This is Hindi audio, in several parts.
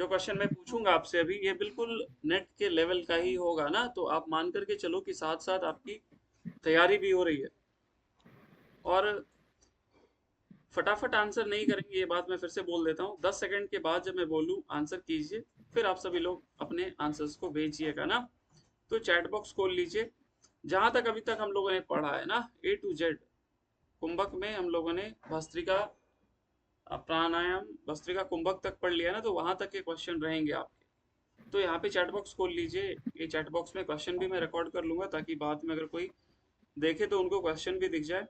जो क्वेश्चन मैं पूछूंगा आपसे अभी ये बिल्कुल नेट के लेवल का ही होगा ना, तो आप मान करके चलो कि साथ साथ आपकी तैयारी भी हो रही है। और फटाफट आंसर नहीं करेंगे, ये बात मैं फिर से बोल देता हूँ। 10 सेकंड के बाद जब मैं बोलूँ आंसर कीजिए, फिर आप सभी लोग अपने आंसर्स को भेजिएगा ना। तो चैट बॉक्स खोल लीजिए। जहां तक अभी तक हम लोगों ने पढ़ा है ना, ए टू जेड कुंभक में हम लोगों ने भस्त्रिका प्राणायाम भस्त्रिका कुंभक तक पढ़ लिया ना, तो वहां तक के क्वेश्चन रहेंगे आपके। तो यहाँ पे चैट बॉक्स खोल लीजिए। ये चैट बॉक्स में क्वेश्चन भी मैं रिकॉर्ड कर लूंगा, ताकि बाद में अगर कोई देखे तो उनको क्वेश्चन भी दिख जाए।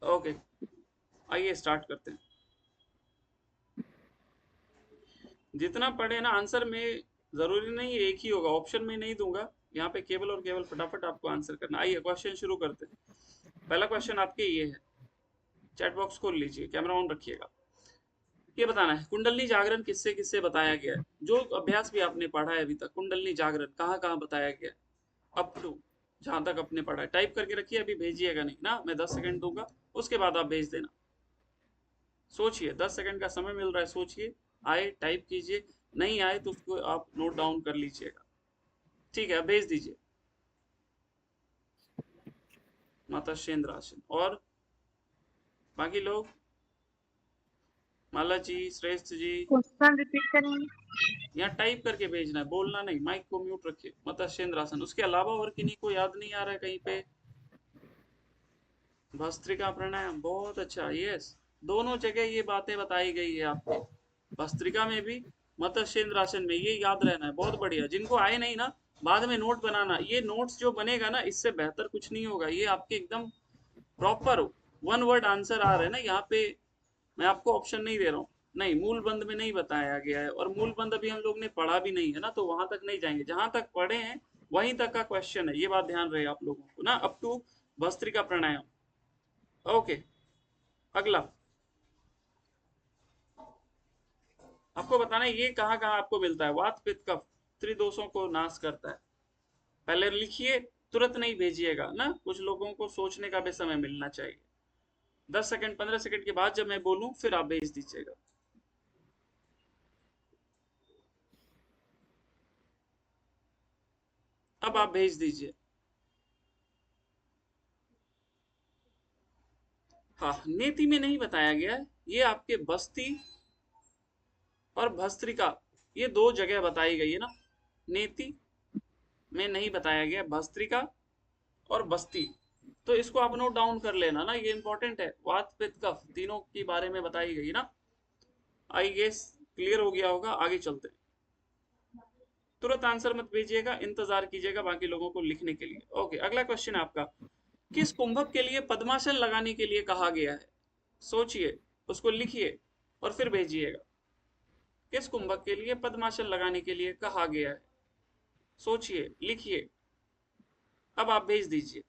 ओके, आइए स्टार्ट करते हैं। जितना पढ़े ना आंसर में, जरूरी नहीं है एक ही होगा, ऑप्शन में नहीं दूंगा। यहाँ पे केवल और केवल फटाफट आपको आंसर करना। आइए क्वेश्चन शुरू करते हैं। पहला क्वेश्चन आपके ये है। चैट बॉक्स खोल लीजिए, कैमरा ऑन रखिएगा। ये बताना है कुंडलनी जागरण किससे किससे बताया गया है। जो अभ्यास भी आपने पढ़ा है अभी तक, कुंडलनी जागरण कहाँ कहाँ बताया गया है अप टू, जहां तक आपने पढ़ा है टाइप करके रखिए। अभी भेजिएगा नहीं ना, मैं 10 सेकंड दूंगा, उसके बाद आप भेज देना। सोचिए, 10 सेकंड का समय मिल रहा है, सोचिए। आए टाइप कीजिए, नहीं आए तो उसको आप नोट डाउन कर लीजिएगा। ठीक है, अब भेज दीजिए। माता शेंद्र आसन। और बाकी लोग, माला जी, श्रेष्ठ जी, क्वेश्चन रिपीट करेंगे। यहाँ टाइप करके भेजना है, बोलना नहीं। माइक को म्यूट रखिए। माता शेंद्र आसन, उसके अलावा और किन्हीं को याद नहीं आ रहा है कहीं पे। भस्त्रिका प्राणायाम, बहुत अच्छा, यस। दोनों जगह ये बातें बताई गई है आपको, भस्त्रिका में भी, मत्स्येंद्रासन में। ये याद रहना है, बहुत बढ़िया। जिनको आए नहीं ना, बाद में नोट बनाना। ये नोट्स जो बनेगा ना, इससे बेहतर कुछ नहीं होगा। ये आपके एकदम प्रॉपर वन वर्ड आंसर आ रहे हैं ना यहाँ पे। मैं आपको ऑप्शन नहीं दे रहा हूँ, नहीं, मूल बंद में नहीं बताया गया है। और मूल बंद अभी हम लोग ने पढ़ा भी नहीं है ना, तो वहां तक नहीं जाएंगे। जहां तक पढ़े हैं वहीं तक का क्वेश्चन है, ये बात ध्यान रहे आप लोगों को ना, up to bhastrika pranayama. Okay, अगला आपको बताना है, ये कहाँ कहाँ आपको मिलता है। वात पित्त कफ त्रिदोषों को नाश करता है। पहले लिखिए, तुरंत नहीं भेजिएगा ना, कुछ लोगों को सोचने का भी समय मिलना चाहिए। 10 सेकंड 15 सेकंड के बाद जब मैं बोलूं फिर आप भेज दीजिएगा। अब आप भेज दीजिए। हाँ, नेति में नहीं बताया गया है। ये आपके बस्ती और भस्त्रिका, ये दो जगह बताई गई है ना। नेति में नहीं बताया गया, भस्त्रिका और बस्ती। तो इसको आप नोट डाउन कर लेना ना, ये इंपॉर्टेंट है। वात पित्त कफ तीनों के बारे में बताई गई ना। आई गेस क्लियर हो गया होगा, आगे चलते हैं। तुरंत आंसर मत भेजिएगा, इंतजार कीजिएगा बाकी लोगों को लिखने के लिए। ओके, अगला क्वेश्चन है आपका। किस कुंभक के लिए पद्मासन लगाने के लिए कहा गया है। सोचिए, उसको लिखिए और फिर भेजिएगा। किस कुंभक के लिए पद्मासन लगाने के लिए कहा गया है। सोचिए, लिखिए, अब आप भेज दीजिए।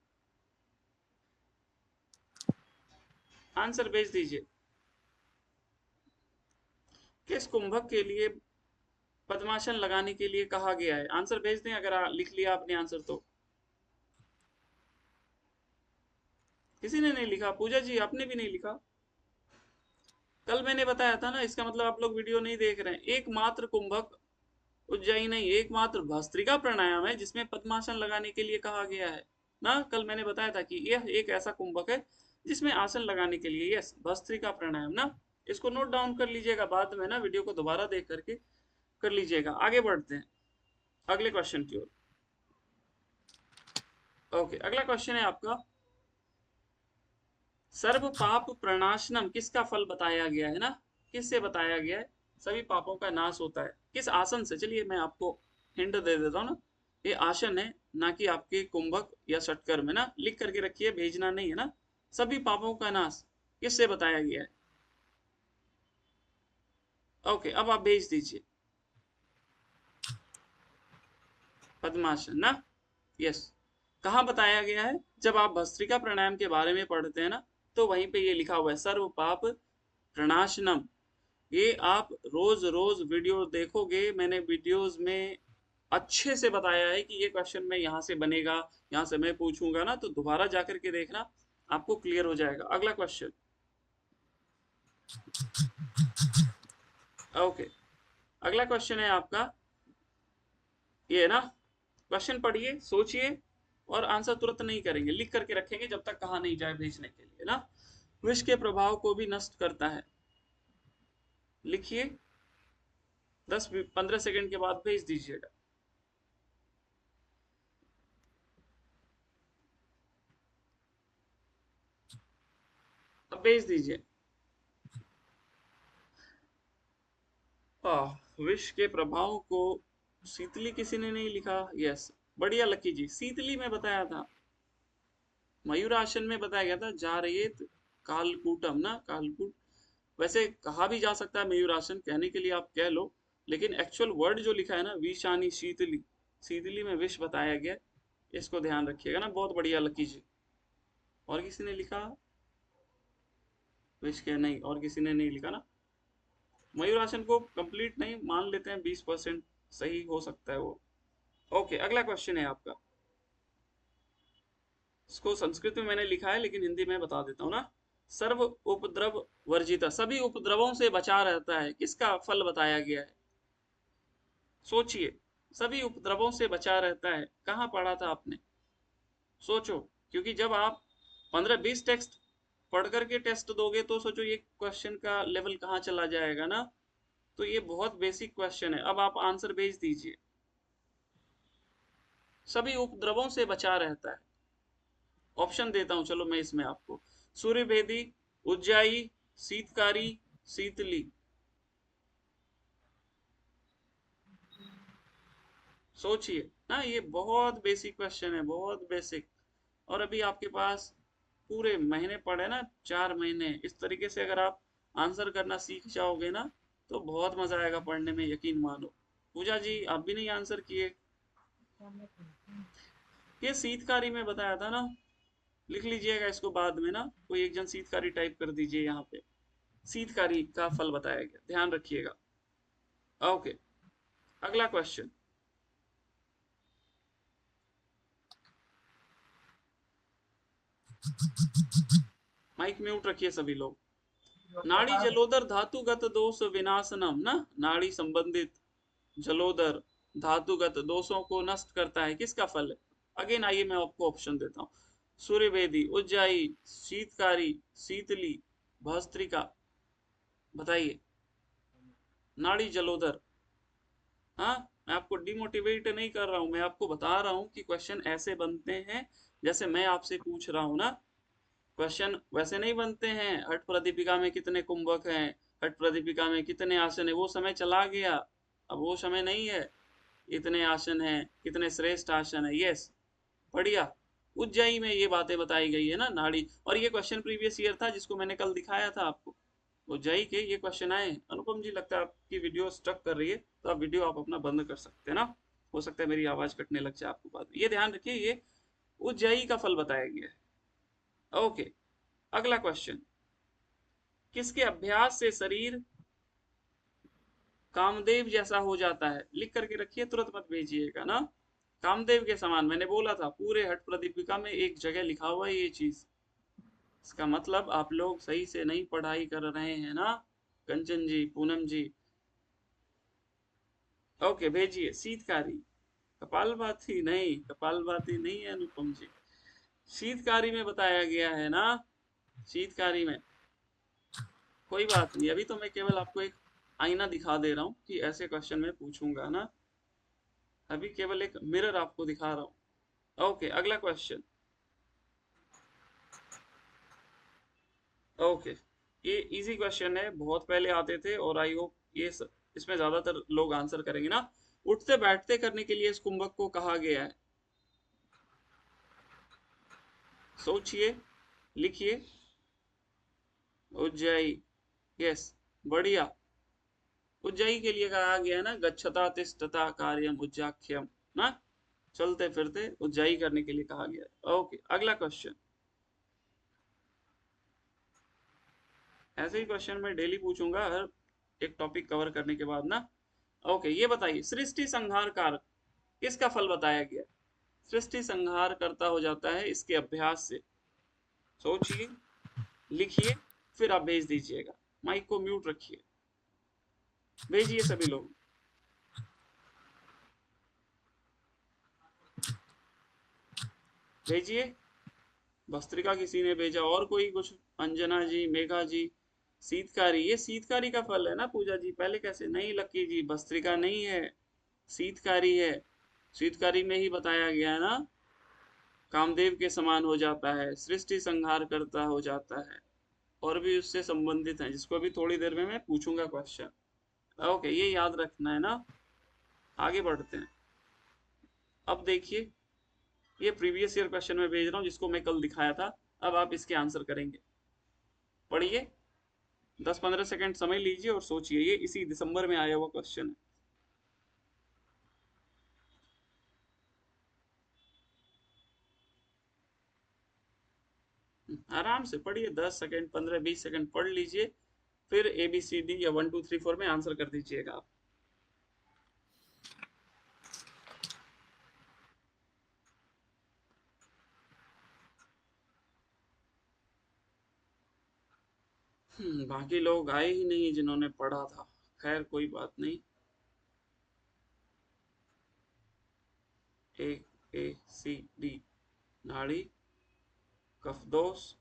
आंसर भेज दीजिए। किस कुंभक के लिए पद्मासन लगाने के लिए कहा गया है, आंसर भेज दें। अगर लिख लिया आपने आंसर तो। किसी ने नहीं लिखा। पूजा जी, आपने भी नहीं लिखा। कल मैंने बताया था ना, इसका मतलब आप लोग वीडियो नहीं देख रहे हैं। एकमात्र कुंभक उज्जयी नहीं, एकमात्र भस्त्रिका प्राणायाम है जिसमें पद्मासन लगाने के लिए कहा गया है ना। कल मैंने बताया था कि यह एक ऐसा कुंभक है जिसमें आसन लगाने के लिए, यस, भस्त्रिका प्राणायाम ना। इसको नोट डाउन कर लीजिएगा, बाद में ना वीडियो को दोबारा देख करके कर लीजिएगा। आगे बढ़ते हैं अगले क्वेश्चन की ओर। ओके, अगला क्वेश्चन है आपका, सर्व पाप प्रणाशनम किसका फल बताया गया है ना। किससे बताया गया है, सभी पापों का नाश होता है किस आसन से। चलिए मैं आपको हिंट दे देता हूँ ना। ये आसन है, ना कि आपके कुंभक या षटकर में ना। लिख करके रखिए, भेजना नहीं है ना। सभी पापों का नाश किससे बताया गया है। ओके, अब आप भेज दीजिए। पद्मासन ना, यस। कहाँ बताया गया है, जब आप भस्त्रिका प्राणायाम के बारे में पढ़ते हैं ना, तो वहीं पे ये लिखा हुआ है, सर्व पाप प्रणाशनम। ये आप रोज रोज वीडियो देखोगे, मैंने वीडियोस में अच्छे से बताया है कि ये क्वेश्चन में यहाँ से बनेगा, यहाँ से मैं पूछूंगा ना, तो दोबारा जाकर के देखना, आपको क्लियर हो जाएगा। अगला क्वेश्चन, ओके, अगला क्वेश्चन है आपका ये ना। क्वेश्चन पढ़िए, सोचिए और आंसर तुरंत नहीं करेंगे, लिख करके रखेंगे जब तक कहा नहीं जाए भेजने के लिए ना। विष के प्रभाव को भी नष्ट करता है, लिखिए, 10-15 सेकंड के बाद भेज दीजिएगा। अब भेज दीजिए। विष के प्रभाव को शीतली किसी ने नहीं लिखा। यस, बढ़िया लकी जी, शीतली में बताया था, मयूरासन में बताया गया था, जारयेत कालकूटम ना, कालकूट। वैसे कहा भी जा सकता है मयूरासन, कहने के लिए आप कह लो, लेकिन एक्चुअल वर्ड जो लिखा है ना, विषानी शीतली, शीतली में विष बताया गया, इसको ध्यान रखिएगा ना। बहुत बढ़िया लकी जी। और किसी ने लिखा विष के? नहीं, और किसी ने नहीं लिखा ना। मयूरासन को कंप्लीट नहीं मान लेते हैं, 20% सही हो सकता है वो। ओके, अगला क्वेश्चन है आपका, इसको संस्कृत में मैंने लिखा है लेकिन हिंदी में बता देता हूँ ना। सर्व उपद्रव वर्जिता, सभी उपद्रवों से बचा रहता है, किसका फल बताया गया है? सोचिए, सभी उपद्रवों से बचा रहता है, कहाँ पढ़ा था आपने? सोचो, क्योंकि जब आप 15-20 टेक्स्ट पढ़ करके टेस्ट दोगे तो सोचो ये क्वेश्चन का लेवल कहाँ चला जाएगा ना। तो ये बहुत बेसिक क्वेश्चन है। अब आप आंसर भेज दीजिए। सभी उपद्रवों से बचा रहता है। ऑप्शन देता हूं चलो मैं इसमें आपको, सूर्यभेदी, उज्जाई, शीतकारी, शीतली। सोचिए ना, ये बहुत बेसिक क्वेश्चन है, बहुत बेसिक। और अभी आपके पास पूरे महीने पड़े ना, 4 महीने। इस तरीके से अगर आप आंसर करना सीख जाओगे ना तो बहुत मजा आएगा पढ़ने में, यकीन मानो। पूजा जी, आप भी नहीं आंसर किए। ये शीतकारी में बताया था ना, लिख लीजिएगा इसको बाद में ना, कोई एक जन शीतकारी टाइप कर दीजिए यहाँ पे। शीतकारी का फल बताया गया, ध्यान रखिएगा। ओके, अगला क्वेश्चन। माइक म्यूट रखिए सभी लोग। नाड़ी जलोदर धातुगत दोष विनाशनम ना, नाड़ी संबंधित जलोदर धातुगत दोषों को नष्ट करता है, किसका फल है? अगेन आइए मैं आपको ऑप्शन देता हूँ, सूर्यवेदी, उज्जाई, शीतकारी, शीतली, भस्त्रिका। बताइए। नाड़ी जलोदर। हाँ, मैं आपको डिमोटिवेट नहीं कर रहा हूं, मैं आपको बता रहा हूं कि क्वेश्चन ऐसे बनते हैं जैसे मैं आपसे पूछ रहा हूं ना। क्वेश्चन वैसे नहीं बनते हैं, हट प्रदीपिका में कितने कुंभक हैं, हट प्रदीपिका में कितने आसन है, वो समय चला गया, अब वो समय नहीं है। इतने आसन हैं, कितने श्रेष्ठ आसन है, यस, बढ़िया। उज्जैन में ये बातें बताई गई है ना, नाड़ी। और ये क्वेश्चन प्रीवियस ईयर था जिसको मैंने कल दिखाया था आपको, उज्जैन के ये क्वेश्चन आए। अनुपम जी, लगता है आपकी वीडियो स्टक कर रही है, तो आप वीडियो आप अपना बंद कर सकते हैं ना, हो सकता है मेरी आवाज कटने लग जाए आपको बाद में। ये ध्यान रखिए, ये उज्जैन का फल बताया गया है। ओके, अगला क्वेश्चन, किसके अभ्यास से शरीर कामदेव जैसा हो जाता है? लिख करके रखिए, तुरंत मत भेजिएगा ना। कामदेव के समान, मैंने बोला था पूरे हट प्रदीपिका में एक जगह लिखा हुआ है ये चीज। इसका मतलब आप लोग सही से नहीं पढ़ाई कर रहे हैं ना, कंचन जी, पूनम जी। ओके, भेजिए। शीतकारी, कपालभाति नहीं, कपालभाति नहीं है अनुपम जी, शीतकारी में बताया गया है ना, शीतकारी में। कोई बात नहीं, अभी तो मैं केवल आपको एक आईना दिखा दे रहा हूँ कि ऐसे क्वेश्चन में पूछूंगा ना, अभी केवल एक मिरर आपको दिखा रहा हूँ। ओके, अगला क्वेश्चन। ओके, ये इजी क्वेश्चन है, बहुत पहले आते थे और आई होप इसमें ज्यादातर लोग आंसर करेंगे ना। उठते बैठते करने के लिए इस कुंभक को कहा गया है, सोचिए, लिखिए। उज्जयी, यस, बढ़िया। उज्जयी के लिए कहा गया है ना, गच्छता तिष्ठता कार्यम उज्जाख्यम ना, चलते फिरते उज्जयी करने के लिए कहा गया है। ओके, अगला क्वेश्चन। ऐसे ही क्वेश्चन मैं डेली पूछूंगा हर एक टॉपिक कवर करने के बाद ना। ओके, ये बताइए, सृष्टि संहार कारक किसका फल बताया गया? सृष्टि संहार करता हो जाता है इसके अभ्यास से। सोचिए, लिखिए, फिर आप भेज दीजिएगा। माइक को म्यूट रखिए। भेजिए सभी लोग। भेजिए। भस्त्रिका किसी ने भेजा, और कोई कुछ? अंजना जी, मेघा जी। शीतकारी, ये शीतकारी का फल है ना पूजा जी? पहले कैसे? नहीं लक्की जी, भस्त्रिका नहीं है, शीतकारी है। शीतकारी में ही बताया गया है ना, कामदेव के समान हो जाता है, सृष्टि संहार करता हो जाता है, और भी उससे संबंधित है, जिसको अभी थोड़ी देर में मैं पूछूंगा क्वेश्चन। ओके, ये याद रखना है ना। आगे बढ़ते हैं। अब देखिए, ये प्रीवियस ईयर क्वेश्चन में भेज रहा हूँ, जिसको मैं कल दिखाया था। अब आप इसके आंसर करेंगे। पढ़िए, 10-15 सेकंड समय लीजिए और सोचिए। ये इसी दिसंबर में आया हुआ क्वेश्चन है। आराम से पढ़िए, 10 सेकंड, 15-20 सेकंड पढ़ लीजिए। फिर ABCD या 1 2 3 4 में आंसर कर दीजिएगा आप। बाकी लोग आए ही नहीं जिन्होंने पढ़ा था। खैर कोई बात नहीं। AACD, नाड़ी, कफदोस,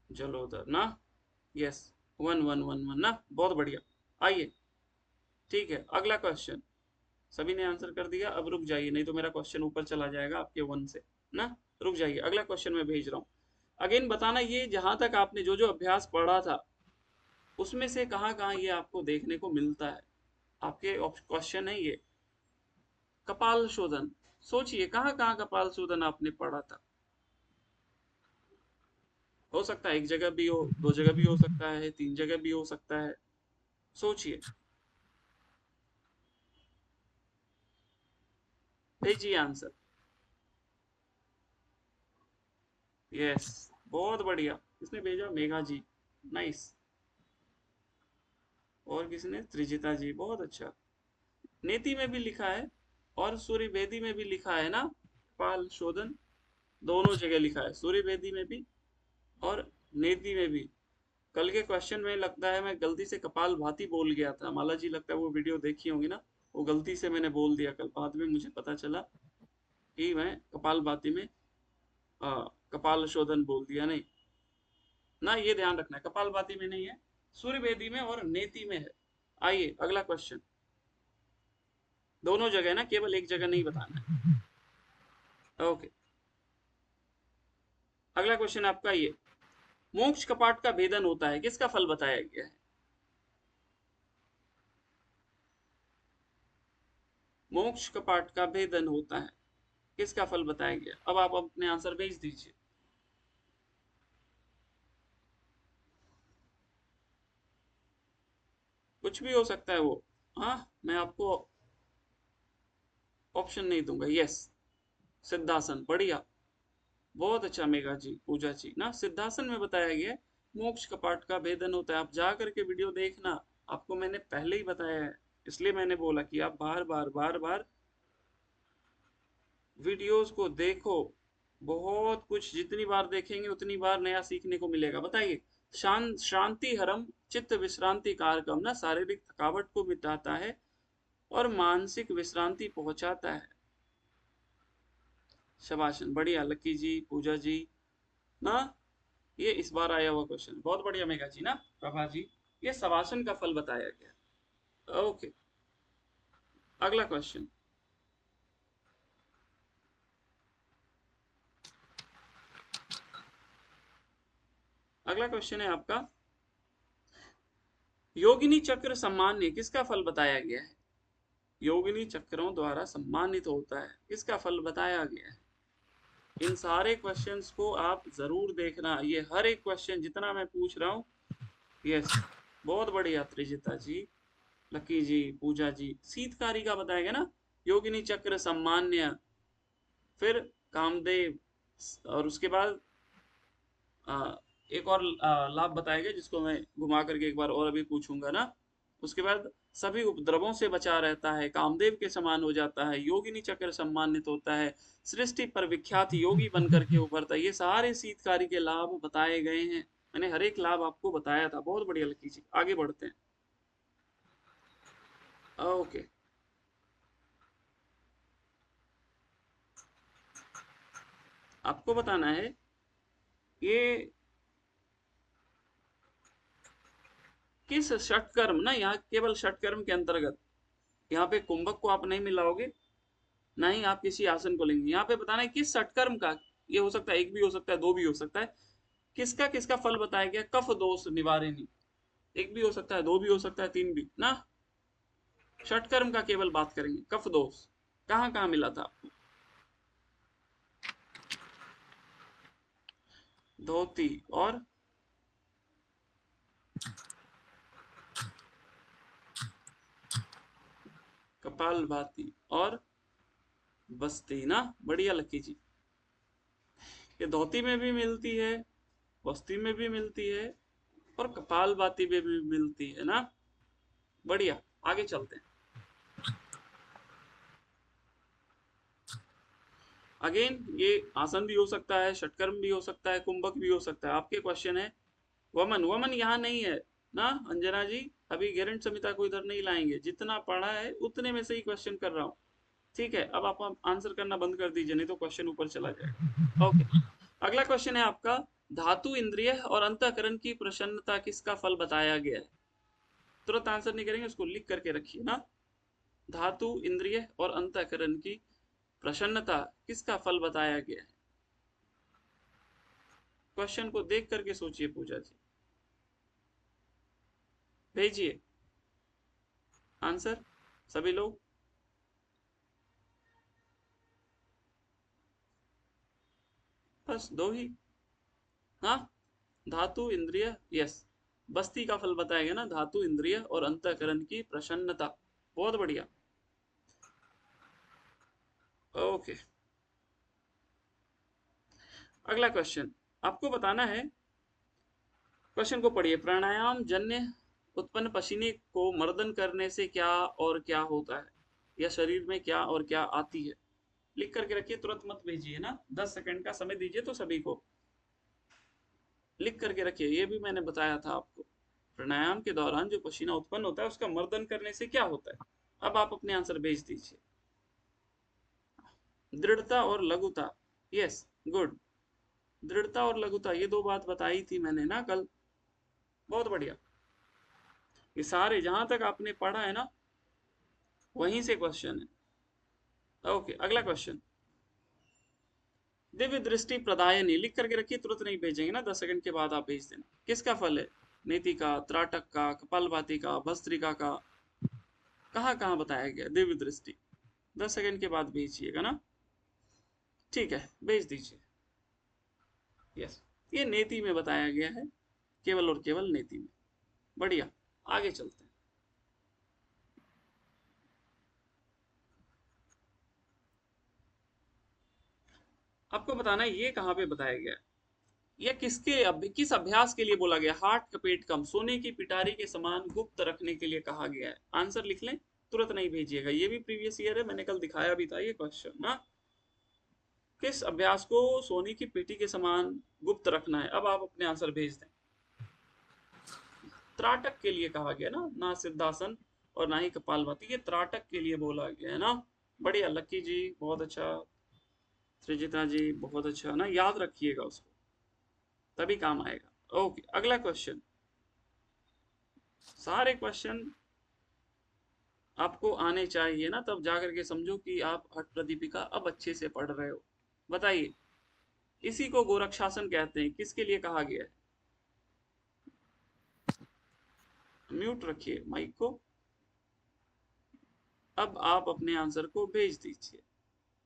जलोदर ना। यस, 1 1 1 1 ना, बहुत बढ़िया। आइए, ठीक है, अगला क्वेश्चन। सभी ने आंसर कर दिया? अब रुक जाइए, नहीं तो मेरा क्वेश्चन ऊपर चला जाएगा आपके 1 से ना। रुक जाइए, अगला क्वेश्चन मैं भेज रहा हूँ। अगेन बताना, ये जहां तक आपने जो जो अभ्यास पढ़ा था, उसमें से कहाँ कहाँ ये आपको देखने को मिलता है। आपके क्वेश्चन है ये। कपाल शोधन, सोचिए कहाँ कहाँ कपाल शोधन आपने पढ़ा था। हो सकता है एक जगह भी हो, 2 जगह भी हो सकता है, 3 जगह भी हो सकता है। सोचिए, भेजिए आंसर। यस, बहुत बढ़िया। किसने भेजा? मेघा जी, नाइस। और किसने? त्रिजिता जी, बहुत अच्छा। नेति में भी लिखा है और सूर्य वेदी में भी लिखा है ना, कपाल शोधन। दोनों जगह लिखा है, सूर्य वेदी में भी और नेति में भी। कल के क्वेश्चन में लगता है मैं गलती से कपाल भाती बोल गया था, माला जी लगता है वो वीडियो देखी होंगी ना। वो गलती से मैंने बोल दिया कल, बाद में मुझे पता चला कि मैं कपाल भाती में कपाल शोधन बोल दिया। नहीं ना, ये ध्यान रखना है, कपाल भाती में नहीं है, सूर्य वेदी में और नेति में है। आइए अगला क्वेश्चन। दोनों जगह ना, केवल एक जगह नहीं बताना है। ओके, अगला क्वेश्चन आपका ये। मोक्ष कपाट का भेदन होता है, किसका फल बताया गया है? मोक्ष कपाट का भेदन होता है, किसका फल बताया गया? अब आप अपने आंसर भेज दीजिए। कुछ भी हो सकता है वो। हाँ, मैं आपको ऑप्शन नहीं दूंगा। यस, सिद्धासन, बढ़िया, बहुत अच्छा मेघा जी, पूजा जी ना। सिद्धासन में बताया गया है मोक्ष कपाट का भेदन होता है। आप जा करके वीडियो देखना, आपको मैंने पहले ही बताया है। इसलिए मैंने बोला कि आप बार बार बार बार वीडियोस को देखो। बहुत कुछ, जितनी बार देखेंगे उतनी बार नया सीखने को मिलेगा। बताइए, शांति हरम चित्त विश्रांति कारकम ना, शारीरिक थकावट को मिटाता है और मानसिक विश्रांति पहुंचाता है। शबाशन, बढ़िया लक्की जी, पूजा जी ना। ये इस बार आया हुआ क्वेश्चन, बहुत बढ़िया मेघा जी ना, प्रभा जी। ये शवासन का फल बताया गया। ओके, अगला क्वेश्चन। अगला क्वेश्चन है आपका, योगिनी चक्र सम्मान्य किसका फल बताया गया है? योगिनी चक्रों द्वारा सम्मानित होता है, किसका फल बताया गया है? इन सारे क्वेश्चंस को आप जरूर देखना, ये हर एक क्वेश्चन जितना मैं पूछ रहा हूँ। यस, बहुत बढ़िया त्रिजिता जी, लकी जी, पूजा जी। शीतकारी का बताया गया ना, योगिनी चक्र सम्मान्य, फिर कामदेव, और उसके बाद एक और लाभ बताया गया, जिसको मैं घुमा करके एक बार और अभी पूछूंगा ना। उसके बाद सभी उपद्रवों से बचा रहता है, कामदेव के समान हो जाता है, योगिनी चक्र सम्मानित होता है, सृष्टि पर विख्यात योगी बन करके उभरता है। ये सारे शीतकारी के लाभ बताए गए हैं। मैंने हर एक लाभ आपको बताया था। बहुत बढ़िया लकी जी, आगे बढ़ते हैं। ओके, आपको बताना है ये किस षटकर्म, ना यहाँ केवल षटकर्म के अंतर्गत, यहाँ पे कुंभक को आप नहीं मिलाओगे, ना ही आप किसी आसन को लेंगे। यहाँ पे बताना है किस षटकर्म का, ये हो सकता है एक भी हो सकता है, दो भी हो सकता है, किसका किसका फल बताया गया, कफ दोष निवारिणी। एक भी हो सकता है, दो भी हो सकता है, तीन भी ना, षटकर्म का केवल बात करेंगे। कफ दोष कहाँ कहाँ मिला था आपको? धोती और कपाल भाती और बस्ती ना, बढ़िया लकी जी। ये धोती में भी मिलती है, बस्ती में भी मिलती है, और कपाल भाती में भी मिलती है ना, बढ़िया। आगे चलते हैं। अगेन ये आसन भी हो सकता है, षटकर्म भी हो सकता है, कुंभक भी हो सकता है। आपके क्वेश्चन है वमन, वमन यहाँ नहीं है ना अंजना जी, अभी गेरंट संहिता को इधर नहीं लाएंगे, जितना पढ़ा है उतने में से ही क्वेश्चन कर रहा हूँ। ठीक है, अब आप आंसर करना बंद कर दीजिए, नहीं तो क्वेश्चन ऊपर चला जाएगा। ओके, अगला क्वेश्चन है आपका, धातु इंद्रिय और अंतःकरण की प्रसन्नता किसका फल बताया गया है? तुरंत आंसर नहीं करेंगे, उसको लिख करके रखिए ना। धातु इंद्रिय और अंतःकरण की प्रसन्नता किसका फल बताया गया है? क्वेश्चन को देख करके सोचिए पूजा जी, भेजिए आंसर सभी लोग। बस दो ही, हाँ, धातु इंद्रिय, यस, बस्ती का फल बताएगा ना, धातु इंद्रिय और अंतःकरण की प्रसन्नता। बहुत बढ़िया। ओके, अगला क्वेश्चन आपको बताना है, क्वेश्चन को पढ़िए। प्राणायाम जन्य उत्पन्न पसीने को मर्दन करने से क्या और क्या होता है, या शरीर में क्या और क्या आती है? लिख करके रखिए, तुरंत मत भेजिए ना, 10 सेकंड का समय दीजिए तो सभी को। लिख करके रखिए, ये भी मैंने बताया था आपको। प्राणायाम के दौरान जो पसीना उत्पन्न होता है उसका मर्दन करने से क्या होता है? अब आप अपने आंसर भेज दीजिए। दृढ़ता और लघुता, यस, गुड। दृढ़ता और लघुता ये दो बात बताई थी मैंने ना कल। बहुत बढ़िया, ये सारे जहां तक आपने पढ़ा है ना वहीं से क्वेश्चन है। ओके, अगला क्वेश्चन, दिव्य दृष्टि प्रदायनी, लिख करके रखिए, तुरंत नहीं भेजेंगे ना, 10 सेकंड के बाद आप भेज देना। किसका फल है? नीति का, त्राटक का, कपालभाति का, भस्त्रिका का, कहाँ कहाँ बताया गया दिव्य दृष्टि? 10 सेकंड के बाद भेजिएगा ना। ठीक है, भेज दीजिए। यस, ये नेति में बताया गया है, केवल और केवल नेति में। बढ़िया, आगे चलते हैं। आपको बताना है ये कहाँ पे बताया गया है, यह किस अभ्यास के लिए बोला गया? हाथ कपेट कम, सोने की पिटारी के समान गुप्त रखने के लिए कहा गया है। आंसर लिख लें, तुरंत नहीं भेजिएगा, ये भी प्रीवियस ईयर है, मैंने कल दिखाया भी था ये क्वेश्चन ना। किस अभ्यास को सोने की पेटी के समान गुप्त रखना है? अब आप अपने आंसर भेज दें। त्राटक के लिए कहा गया ना, ना सिद्धासन और ना ही कपालभाति, ये त्राटक के लिए बोला गया है ना। बढ़िया लक्की जी, बहुत अच्छा। सृजिता जी बहुत अच्छा ना, याद रखिएगा उसको, तभी काम आएगा। ओके, अगला क्वेश्चन, सारे क्वेश्चन आपको आने चाहिए ना, तब जाकर के समझो कि आप हठ प्रदीपिका अब अच्छे से पढ़ रहे हो। बताइए, इसी को गोरक्षासन कहते हैं, किसके लिए कहा गया है? म्यूट रखिए माइक को। अब आप अपने आंसर को भेज दीजिए।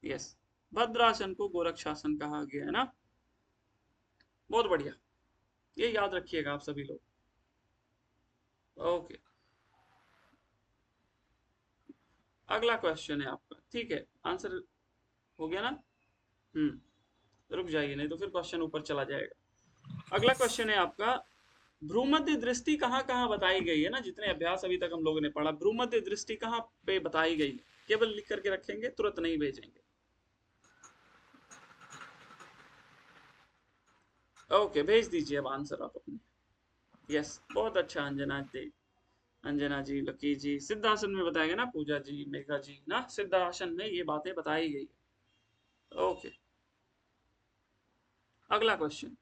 यस, भद्रासन को गोरक्षासन कहा गया है ना। बहुत बढ़िया, ये याद रखिएगा आप सभी लोग। ओके, अगला क्वेश्चन है आपका, ठीक है, आंसर हो गया ना। रुक जाइए, नहीं तो फिर क्वेश्चन ऊपर चला जाएगा। अगला क्वेश्चन है आपका, भ्रूमध्य दृष्टि कहाँ कहाँ बताई गई है ना, जितने अभ्यास अभी तक हम लोगों ने पढ़ा, भ्रूमध्य दृष्टि कहाँ पे बताई गई है? केवल लिख करके रखेंगे, तुरंत नहीं भेजेंगे। ओके, भेज दीजिए अब आंसर आप अपने। यस, बहुत अच्छा अंजना जी, अंजना जी, लकी जी, सिद्धासन में बताया गया ना, पूजा जी, मेघा जी ना, सिद्धासन में ये बातें बताई गई है। ओके, अगला क्वेश्चन।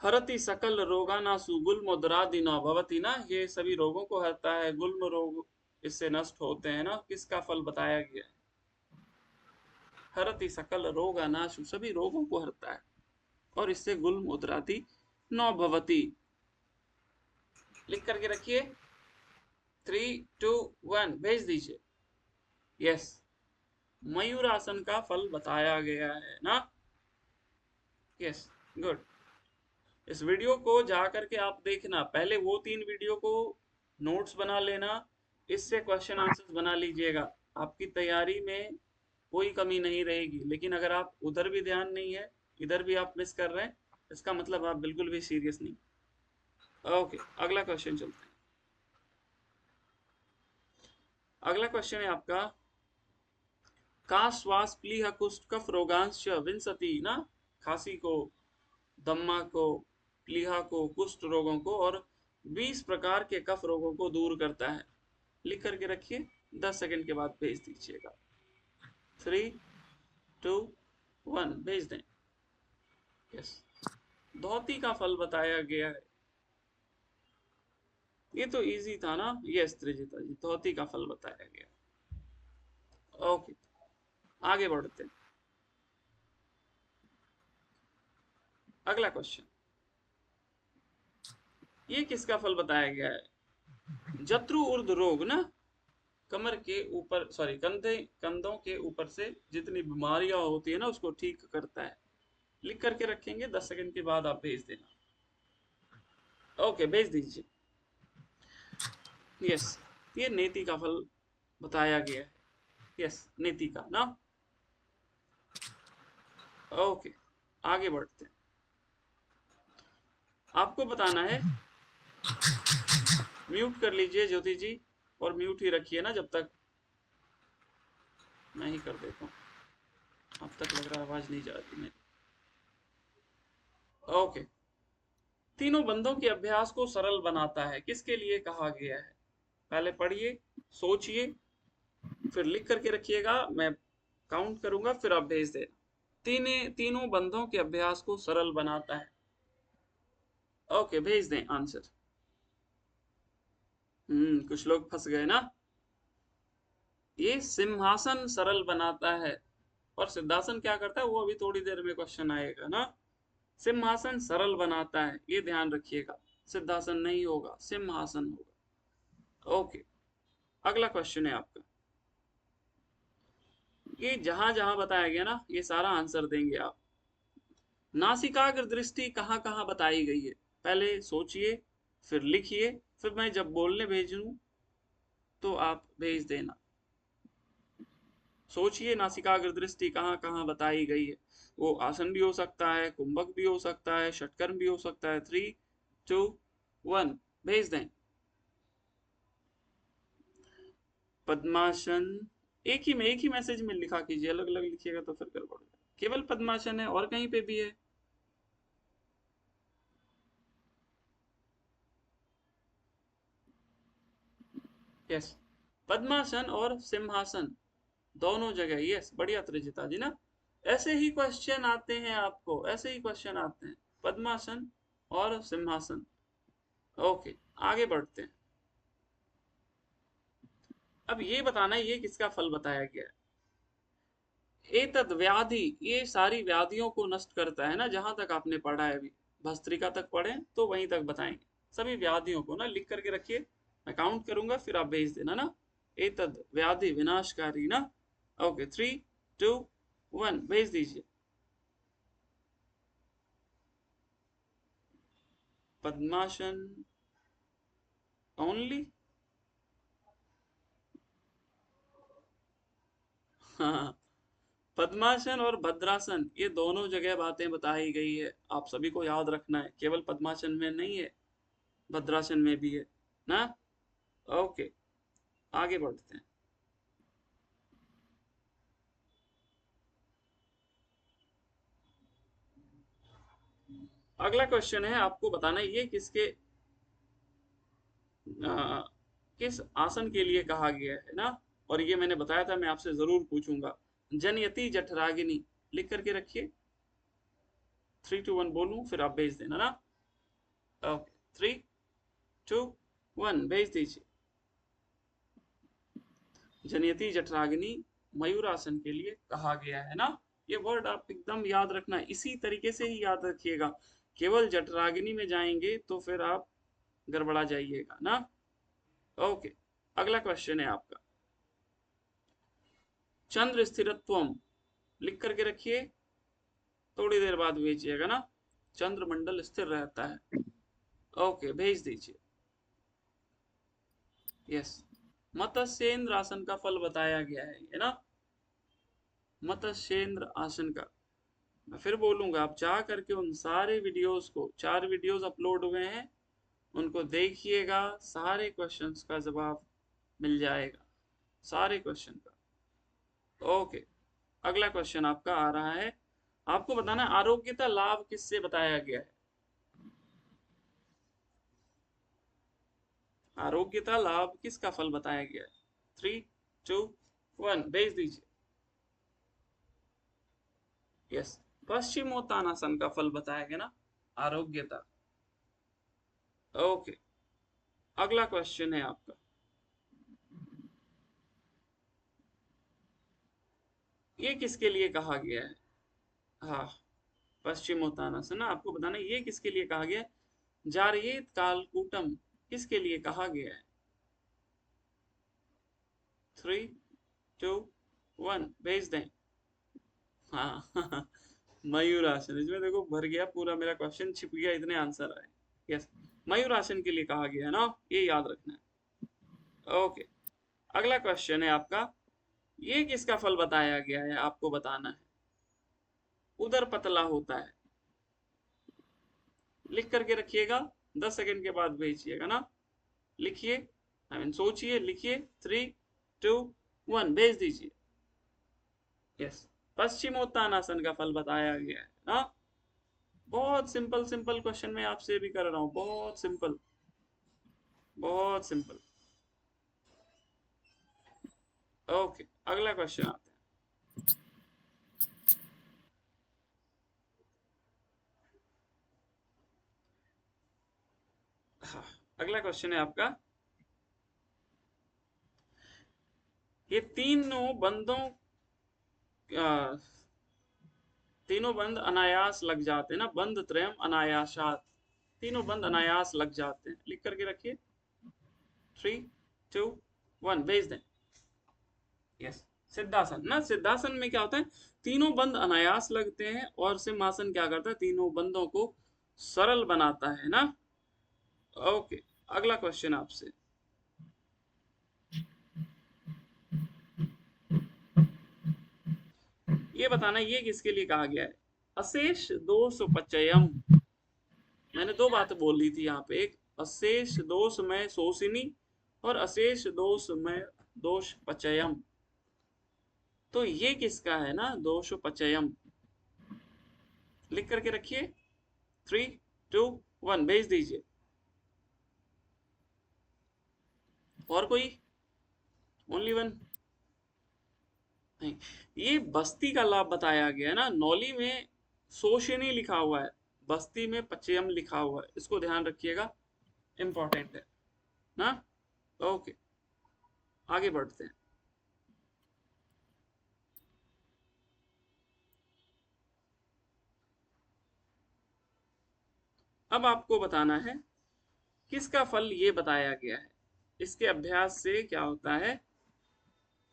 हरति सकल रोगानासु गुल्मोदरादि न भवति ना, ये सभी रोगों को हरता है, गुल्म रोग इससे नष्ट होते हैं ना, किसका फल बताया गया है? हरति सकल रोगानासु, सभी रोगों को हरता है और इससे गुल्म उदरादि न भवति। लिख करके रखिए, 3, 2, 1 भेज दीजिए। यस, मयूरासन का फल बताया गया है ना। Yes, good. इस वीडियो को जा करके आप देखना, पहले वो 3 वीडियो को नोट्स बना लेना, इससे क्वेश्चन आंसर्स बना लीजिएगा, आपकी तैयारी में कोई कमी नहीं रहेगी। लेकिन अगर आप उधर भी ध्यान नहीं है, इधर भी आप मिस कर रहे हैं, इसका मतलब आप बिल्कुल भी सीरियस नहीं। ओके, अगला क्वेश्चन चलते हैं। अगला क्वेश्चन है आपका, का श्वास प्लीह कुष्ठ कफ रोगांश विंसति ना, खांसी को, दम्मा को, प्लीहा को, कुष्ठ रोगों को और 20 प्रकार के कफ रोगों को दूर करता है। लिख करके रखिए, 10 सेकंड के बाद भेज दीजिएगा। 3, 2, 1 भेज दें। यस, धोती का फल बताया गया है, ये तो इजी था ना। यस त्रिजिता जी, धोती का फल बताया गया। ओके, आगे बढ़ते हैं। अगला क्वेश्चन, ये किसका फल बताया गया है? जत्रु ऊर्ध रोग ना, कमर के ऊपर, सॉरी, कंधों के ऊपर से जितनी बीमारियां होती है ना, उसको ठीक करता है। लिख करके रखेंगे, 10 सेकंड के बाद आप भेज देना। ओके, भेज दीजिए। यस, ये नेति का फल बताया गया है। यस, नेति का ना। ओके, आगे बढ़ते हैं। आपको बताना है, म्यूट कर लीजिए ज्योति जी, और म्यूट ही रखिए ना जब तक। मैं ही कर देता हूँ, अब तक लग रहा है आवाज नहीं जा रही मेरी। ओके, तीनों बंधों के अभ्यास को सरल बनाता है, किसके लिए कहा गया है? पहले पढ़िए, सोचिए, फिर लिख करके रखिएगा, मैं काउंट करूंगा, फिर आप भेज देना। तीनों बंधों के अभ्यास को सरल बनाता है। ओके, भेज दें आंसर। कुछ लोग फंस गए ना। ये सिंहासन सरल बनाता है, और सिद्धासन क्या करता है वो अभी थोड़ी देर में क्वेश्चन आएगा ना। सिंहासन सरल बनाता है, ये ध्यान रखिएगा, सिद्धासन नहीं होगा, सिंहासन होगा। ओके, अगला क्वेश्चन है आपका, ये जहां जहां बताया गया ना, ये सारा आंसर देंगे आप। नासिकाग्र दृष्टि कहाँ कहाँ बताई गई है? पहले सोचिए, फिर लिखिए, फिर मैं जब बोलने भेजूं तो आप भेज देना। सोचिए, नासिकाग्र दृष्टि कहाँ कहाँ बताई गई है? वो आसन भी हो सकता है, कुंभक भी हो सकता है, षटकर्म भी हो सकता है। 3, 2, 1 भेज दें। पद्मासन, एक ही मैसेज में लिखा कीजिए, अलग अलग लिखिएगा तो फिर गड़बड़ होगा। केवल पद्मासन है और कहीं पे भी है? यस, पद्मासन और सिंहासन दोनों जगह। यस, बढ़िया त्रिजिता जी ना, ऐसे ही क्वेश्चन आते हैं आपको, ऐसे ही क्वेश्चन आते हैं, पद्मासन और सिंहासन। ओके, आगे बढ़ते हैं। अब ये बताना है, ये किसका फल बताया गया है? एतद व्याधि, ये सारी व्याधियों को नष्ट करता है ना, जहां तक आपने पढ़ा है अभी, भस्त्रिका तक पढ़े तो वहीं तक बताएंगे। सभी व्याधियों को ना लिख करके रखिए, मैं काउंट करूंगा फिर आप भेज देना ना। एतद व्याधि विनाशकारी ना। ओके, 3, 2, 1 भेज दीजिए। पद्मासन ओनली। हाँ, पद्मासन और भद्रासन ये दोनों जगह बातें बताई गई है, आप सभी को याद रखना है, केवल पद्मासन में नहीं है, भद्रासन में भी है ना। ओके, आगे बढ़ते हैं। अगला क्वेश्चन है, आपको बताना है ये किस आसन के लिए कहा गया है ना। और ये मैंने बताया था, मैं आपसे जरूर पूछूंगा। जनयति जठराग्नि, लिख करके रखिए। 3 2 1 बोलूं, फिर आप भेज देना ना। ओके, 3 2 1 भेज दीजिए। जनयति जठराग्नि मयूरासन के लिए कहा गया है ना। ये वर्ड आप एकदम याद रखना, इसी तरीके से ही याद रखिएगा। केवल जठराग्नि में जाएंगे तो फिर आप गड़बड़ा जाइएगा ना। ओके, अगला क्वेश्चन है आपका, चंद्र स्थिरत्वम, लिख करके रखिए। थोड़ी देर बाद भेजिएगा ना। चंद्रमंडल स्थिर रहता है। ओके, भेज दीजिए। यस, मत्स्येंद्र आसन का फल बताया गया है ना। मत्स्येंद्र आसन का मैं फिर बोलूंगा, आप जा करके उन सारे वीडियोस को, 4 वीडियोस अपलोड हुए हैं, उनको देखिएगा। सारे क्वेश्चंस का जवाब मिल जाएगा, सारे क्वेश्चन का। ओके, अगला क्वेश्चन आपका आ रहा है, आपको बताना है आरोग्यता लाभ किससे बताया गया है। आरोग्यता लाभ किसका फल बताया गया है। 3 2 1 भेज दीजिए। यस, पश्चिमोत्तानासन का फल बताया गया ना, आरोग्यता। ओके, अगला क्वेश्चन है आपका, ये किसके लिए कहा गया है। हाँ, पश्चिमोत्तानासन ना, आपको बताना है ये किसके लिए कहा गया है। जारयेत कालकूटम किसके लिए कहा गया है। 3 2 1 भेज दें। हाँ मयूर आसन, इसमें देखो भर गया पूरा मेरा क्वेश्चन, छिप गया, इतने आंसर आए। यस, मयूर आसन के लिए कहा गया है ना, ये याद रखना है। ओके, अगला क्वेश्चन है आपका, ये किसका फल बताया गया है, आपको बताना है। उदर पतला होता है, लिख करके रखिएगा। 10 सेकंड के बाद भेजिएगा ना। लिखिए, आई मीन सोचिए, लिखिए। 3 2 1 भेज दीजिए। यस, पश्चिमोत्तानासन का फल बताया गया है ना। बहुत सिंपल सिंपल क्वेश्चन मैं आपसे भी कर रहा हूं, बहुत सिंपल, बहुत सिंपल। ओके, अगला क्वेश्चन आते हैं। हाँ, अगला क्वेश्चन है आपका, ये तीनों बंदों, तीनों बंद अनायास लग जाते हैं ना, बंद त्रयम अनायासात, तीनों बंद अनायास लग जाते हैं, लिख करके रखिए। 3 2 1 भेज दें। यस, सिद्धासन ना, सिद्धासन में क्या होता है, तीनों बंद अनायास लगते हैं, और सिंहासन क्या करता है, तीनों बंदों को सरल बनाता है ना। ओके, अगला क्वेश्चन आपसे, ये बताना ये किसके लिए कहा गया है। अशेष दोष पचयम, मैंने दो बातें बोली थी यहाँ पे, एक अशेष दोष में शोषिनी, और अशेष दोष में दोष पचयम। तो ये किसका है ना, दोष पचयम, लिख करके रखिए। 3 2 1 भेज दीजिए। और कोई, ओनली वन, नहीं, ये बस्ती का लाभ बताया गया है ना। नौली में शोषिनी लिखा हुआ है, बस्ती में पचयम लिखा हुआ है, इसको ध्यान रखिएगा, इंपॉर्टेंट है ना। ओके, आगे बढ़ते हैं। अब आपको बताना है किसका फल ये बताया गया है। इसके अभ्यास से क्या होता है,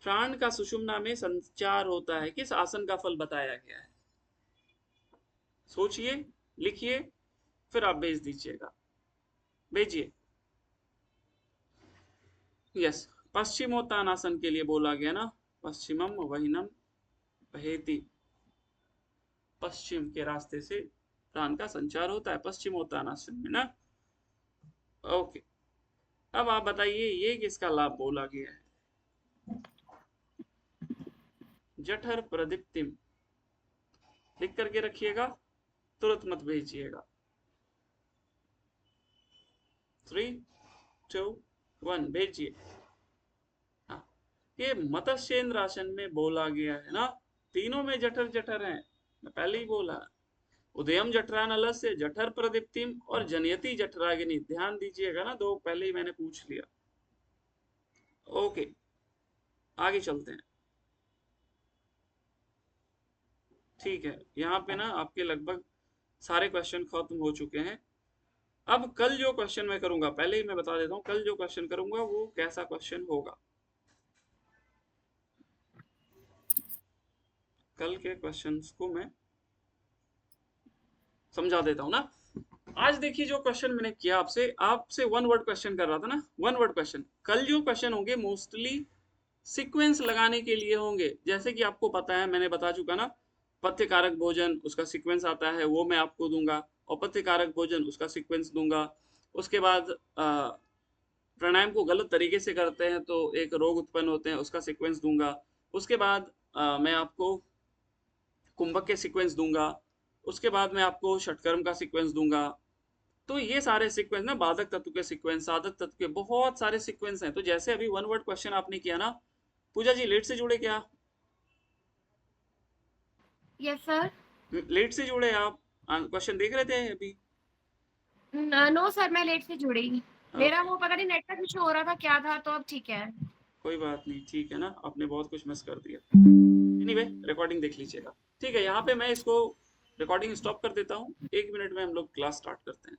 प्राण का सुषुम्ना में संचार होता है, किस आसन का फल बताया गया है। सोचिए, लिखिए, फिर आप भेज दीजिएगा। भेजिए। यस, पश्चिमोत्तानासन के लिए बोला गया ना, पश्चिमम वहीनम बहेति, पश्चिम के रास्ते से प्राण का संचार होता है पश्चिमोत्तानासन में ना। ओके, अब आप बताइए ये किसका लाभ बोला गया है। जठर प्रदीप्तिम, लिख करके रखिएगा, तुरंत मत भेजिएगा। 3 2 1 भेजिए। हाँ, ये मत्स्येंद्र आसन में बोला गया है ना, तीनों में जठर जठर है, मैं पहले ही बोला। उदयम जठरानलस्य जठर प्रदीप्तिम और जनयति जठराग्नि, ध्यान दीजिएगा ना, दो पहले ही मैंने पूछ लिया। ओके, आगे चलते हैं। ठीक है, यहाँ पे ना आपके लगभग सारे क्वेश्चन खत्म हो चुके हैं। अब कल जो क्वेश्चन मैं करूंगा, पहले ही मैं बता देता हूँ, कल जो क्वेश्चन करूंगा वो कैसा क्वेश्चन होगा। कल के क्वेश्चंस को मैं समझा देता हूँ ना। आज देखिए जो क्वेश्चन मैंने किया आपसे, आपसे वन वर्ड क्वेश्चन कर रहा था ना, वन वर्ड क्वेश्चन। कल जो क्वेश्चन होंगे मोस्टली सीक्वेंस लगाने के लिए होंगे। जैसे कि आपको पता है, मैंने बता चुका ना, पथ्य कारक भोजन उसका सीक्वेंस आता है, वो मैं आपको दूंगा, अपथ्य कारक भोजन उसका सीक्वेंस दूंगा। उसके बाद प्राणायाम को गलत तरीके से करते हैं तो एक रोग उत्पन्न होते हैं, उसका सीक्वेंस दूंगा। उसके बाद मैं आपको कुंभक के सीक्वेंस दूंगा। उसके बाद मैं आपको षटकर्म का सीक्वेंस दूंगा। तो ये सारे सीक्वेंस ना, बाधक तत्व के सीक्वेंस, साधक तत्व के बहुत सारे सीक्वेंस हैं। तो जैसे अभी वन वर्ड क्वेश्चन आपने किया ना, पूजा जी लेट से जुड़े क्या? Yes sir. लेट से जुड़े आप? क्वेश्चन देख रहे थे अभी? नो सर, मैं लेट से जुड़ी। मेरा ओके, वो पता नहीं नेट का कुछ हो रहा था क्या था, तो अब ठीक है। कोई बात नहीं, ठीक है ना, आपने बहुत कुछ मिस कर दिया। एनीवे, रिकॉर्डिंग देख लीजिएगा। ठीक है, यहाँ पे मैं इसको रिकॉर्डिंग स्टॉप कर देता हूँ, 1 मिनट में हम लोग क्लास स्टार्ट करते हैं।